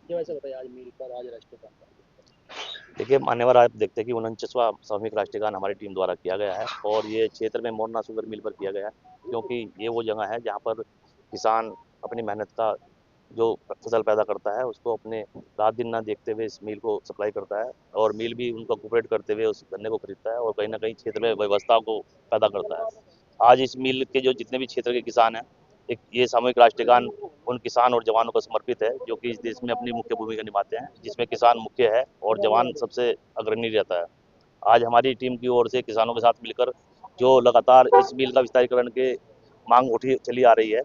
जी वैसे बताइए आज मिल पर आज राष्ट्रीय गान देखिए, मान्यवर आप देखते हैं कि 49वां सामूहिक राष्ट्रीय गान हमारी टीम द्वारा किया गया है और ये क्षेत्र में मोरना शुगर मिल पर किया गया है, क्योंकि ये वो जगह है जहाँ पर किसान अपनी मेहनत का जो फसल पैदा करता है उसको अपने रात दिन ना देखते हुए इस मिल को सप्लाई करता है और मिल भी उनको कोऑपरेट करते हुए उस गन्ने को खरीदता है और कहीं ना कहीं क्षेत्र में व्यवस्था को पैदा करता है। आज इस मिल के जो जितने भी क्षेत्र के किसान हैं, एक ये सामूहिक राष्ट्रीय गान उन किसान और जवानों को समर्पित है जो कि इस देश में अपनी मुख्य भूमिका निभाते हैं, जिसमें किसान मुख्य है और जवान सबसे अग्रणी रहता है। आज हमारी टीम की ओर से किसानों के साथ मिलकर जो लगातार इस मिल का विस्तारीकरण के मांग उठी चली आ रही है,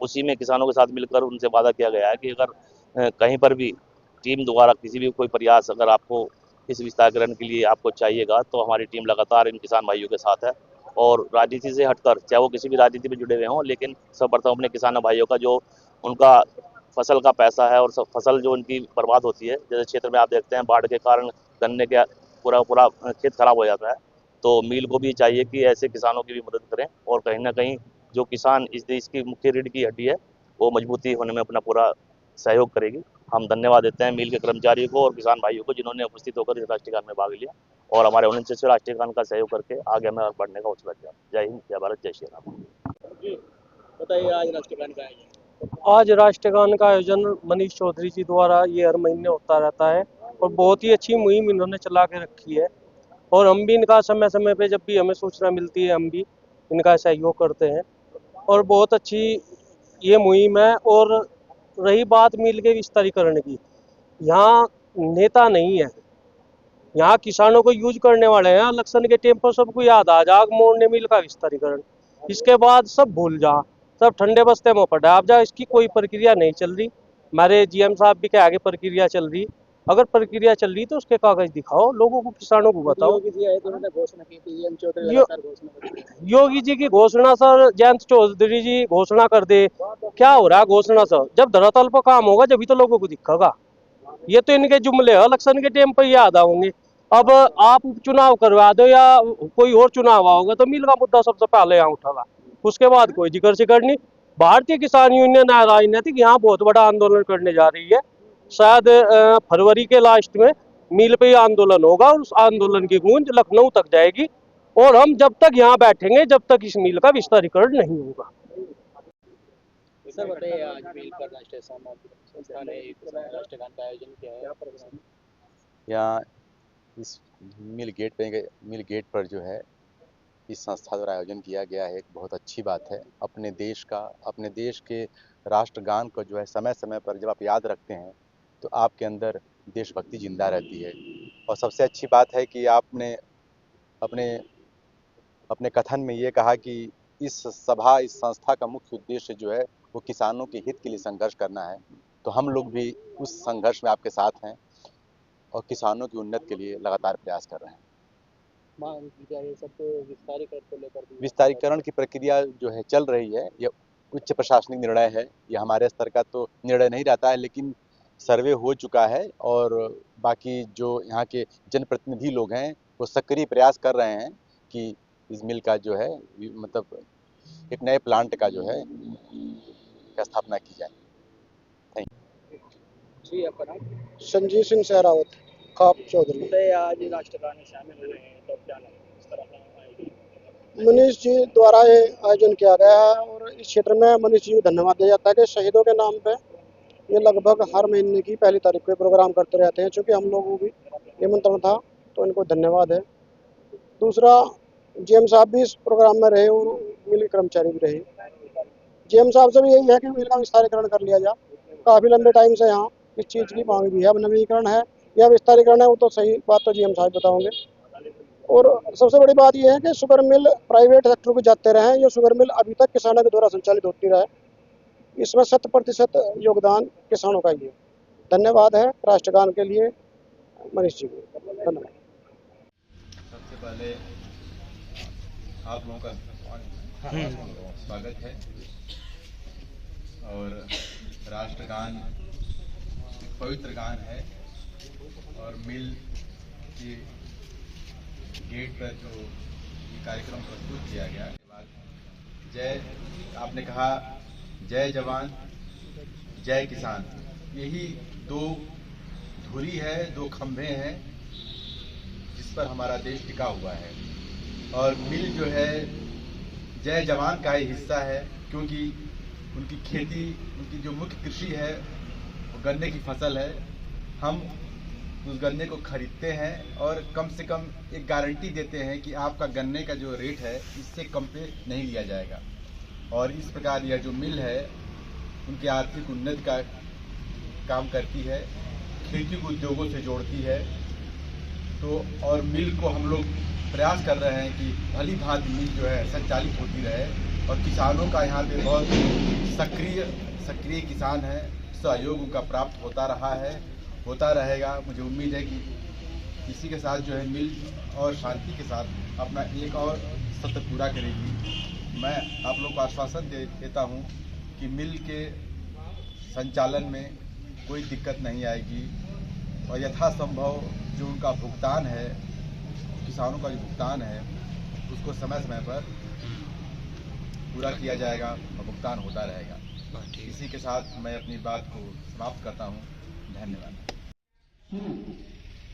उसी में किसानों के साथ मिलकर उनसे वादा किया गया है कि अगर कहीं पर भी टीम द्वारा किसी भी कोई प्रयास अगर आपको इस विस्तारीकरण के लिए आपको चाहिएगा तो हमारी टीम लगातार इन किसान भाइयों के साथ है। और राजनीति से हटकर चाहे वो किसी भी राजनीति में जुड़े हुए हों, लेकिन सर्वप्रथम अपने किसानों भाइयों का जो उनका फसल का पैसा है और फसल जो उनकी बर्बाद होती है, जैसे क्षेत्र में आप देखते हैं बाढ़ के कारण गन्ने के पूरा पूरा खेत खराब हो जाता है, तो मिल को भी चाहिए कि ऐसे किसानों की भी मदद करें और कहीं ना कहीं जो किसान इस देश की मुख्य रीढ़ की हड्डी है वो मजबूती होने में अपना पूरा सहयोग करेगी। हम धन्यवाद देते हैं मिल के कर्मचारियों को और किसान भाइयों को जिन्होंने उपस्थित होकर इस राष्ट्रीय गान में भाग लिया और हमारे 49वें राष्ट्रीय गान का सहयोग करके आगे हमें बढ़ने का हौसला दिया। जय हिंद, जय भारत, जय श्री राम। जी बताइए आज राष्ट्रीय गान का आयोजन आज राष्ट्रगान का आयोजन मनीष चौधरी जी द्वारा ये हर महीने होता रहता है और बहुत ही अच्छी मुहिम इन्होंने चला के रखी है और हम भी इनका समय समय पे जब भी हमें सूचना मिलती है हम भी इनका सहयोग करते हैं और बहुत अच्छी ये मुहिम है। और रही बात मिल के विस्तारीकरण की, यहाँ नेता नहीं है, यहाँ किसानों को यूज करने वाले हैं। इलेक्शन के टाइम पर सबको याद आ जा मोड़ने मिल का विस्तारीकरण, इसके बाद सब भूल जा, सब ठंडे बस्ते में पड़ा आप जा, इसकी कोई प्रक्रिया नहीं चल रही। हमारे जीएम साहब भी के आगे प्रक्रिया चल रही, अगर प्रक्रिया चल रही तो उसके कागज दिखाओ, लोगों को किसानों को बताओ। योगी जी आए तो उन्होंने घोषणा की थी एम चौधरी यो, लगातार घोषणा करते हैं। योगी जी की घोषणा सर, जयंत चौधरी जी घोषणा कर दे, क्या हो रहा है घोषणा सर? जब धरातल पर काम होगा जब तो लोगों को दिखेगा। ये तो इनके जुमले है, इलेक्शन के टाइम पर याद आऊंगे। अब आप उपचुनाव करवा दो या कोई और चुनाव होगा तो मिल का मुद्दा सबसे पहले यहाँ उठागा, उसके बाद कोई जिक्र शिकर नहीं। भारतीय किसान यूनियन राजनीतिक यहाँ बहुत बड़ा आंदोलन करने जा रही है, शायद फरवरी के लास्ट में मिल पे आंदोलन होगा और उस आंदोलन की गूंज लखनऊ तक जाएगी और हम जब तक यहाँ बैठेंगे जब तक इस मिल का विस्तारीकरण नहीं होगा। सर बताइए आज मिल पर राष्ट्रीय संस्था ने एक राष्ट्रीय गान का आयोजन किया है। यहाँ इस मिल गेट पर जो है इस संस्था द्वारा आयोजन किया गया है, एक बहुत अच्छी बात है। अपने देश के राष्ट्रगान को जो है समय समय पर जब आप याद रखते हैं तो आपके अंदर देशभक्ति जिंदा रहती है। और सबसे अच्छी बात है कि आपने अपने अपने कथन में ये कहा कि इस संस्था का मुख्य उद्देश्य जो है वो किसानों के हित के लिए संघर्ष करना है। तो हम लोग भी उस संघर्ष में आपके साथ हैं और किसानों की उन्नति के लिए लगातार प्रयास कर रहे हैं। विस्तारीकरण की प्रक्रिया जो है चल रही है, यह उच्च प्रशासनिक निर्णय है, यह हमारे स्तर का तो निर्णय नहीं रहता है, लेकिन सर्वे हो चुका है और बाकी जो यहाँ के जनप्रतिनिधि लोग हैं वो सक्रिय प्रयास कर रहे हैं कि इस मिल का जो है मतलब एक नए प्लांट का जो है स्थापना की जाए। Thank you. जी आपका नाम? संजीव सिंह सहरावत खाप चौधरी। बताइए आज राष्ट्रीय गान में शामिल हुए हैं तो क्या लगा इस तरह का आयोजन? मनीष जी द्वारा ये आयोजन किया गया है और इस क्षेत्र में मनीष जी को धन्यवाद दिया जाता है कि शहीदों के नाम पे ये लगभग हर महीने की पहली तारीख को प्रोग्राम करते रहते हैं। चूँकि हम लोगों को भी निमंत्रण था तो इनको धन्यवाद है। दूसरा, जीएम साहब भी इस प्रोग्राम में रहे और मिल के कर्मचारी भी रहे। जीएम साहब से भी यही है कि मिल का विस्तारीकरण कर लिया जाए। काफ़ी लंबे टाइम से यहाँ इस चीज़ की मांग भी है। अब नवीनीकरण है या विस्तारीकरण है वो तो सही बात तो जीएम साहब बताओगे। और सबसे बड़ी बात यह है कि शुगर मिल प्राइवेट सेक्टर को जाते रहे, ये शुगर मिल अभी तक किसानों के द्वारा संचालित होती रहे, इसमें 100% योगदान किसानों का ही है। धन्यवाद है राष्ट्रगान के लिए मनीष जी को, धन्यवाद। सबसे पहले आप लोगों का स्वागत है और राष्ट्रगान एक पवित्र गान है और मिल के गेट पर जो ये कार्यक्रम प्रस्तुत किया गया के बाद जय, आपने कहा जय जवान जय किसान, यही दो धुरी है, दो खंभे हैं जिस पर हमारा देश टिका हुआ है। और मिल जो है जय जवान का ही हिस्सा है, क्योंकि उनकी खेती, उनकी जो मुख्य कृषि है वो गन्ने की फसल है। हम उस गन्ने को खरीदते हैं और कम से कम एक गारंटी देते हैं कि आपका गन्ने का जो रेट है इससे कम पे नहीं लिया जाएगा। और इस प्रकार यह जो मिल है उनकी आर्थिक उन्नति का काम करती है, खेती को उद्योगों से जोड़ती है। तो और मिल को हम लोग प्रयास कर रहे हैं कि भली भांति मिल जो है संचालित होती रहे। और किसानों का यहाँ पे बहुत सक्रिय किसान है, सहयोग उनका प्राप्त होता रहा है, होता रहेगा। मुझे उम्मीद है कि इसी के साथ जो है मिल और शांति के साथ अपना एक और सत्र पूरा करेगी। मैं आप लोग को आश्वासन देता हूँ कि मिल के संचालन में कोई दिक्कत नहीं आएगी और यथासंभव जो उनका भुगतान है, किसानों का जो भुगतान है उसको समय समय पर पूरा किया जाएगा और भुगतान होता रहेगा। इसी के साथ मैं अपनी बात को समाप्त करता हूँ। धन्यवाद।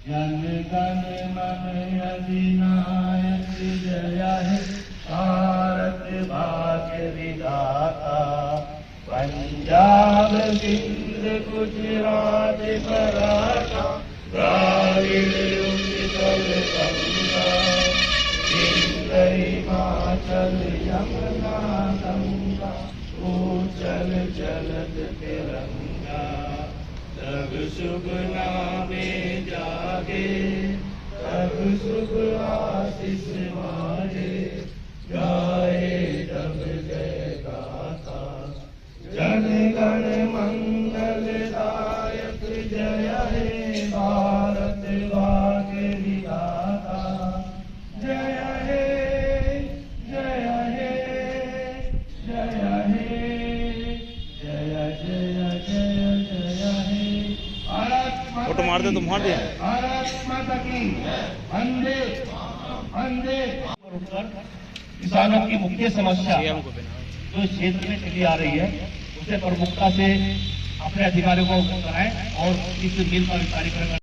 जन गण मन अधिनायक जय हे भारत भाग्य विधाता। पंजाब सिंध गुजरात मराठा द्राविड़ उत्कल गंगा, सिंध हिमाचल यमुना गंगा, उछल जलद तिरंगा। तब शुभ नामे जागे, तब शुभ आशीष मारे, गाए तब जय गाथा। जन गण मंगल दायक जय हे भारत भाग्य विधाता। जय हे जय हे जय हे जय जय जय जय हे। फोटो मार दे तो मार दे। भारत माता की वंदे वंदे। किसानों की मुख्य समस्या जो इस क्षेत्र में चली आ रही है उसे प्रमुखता से अपने अधिकारियों को कराएं और इस मिल पर कार्यक्रम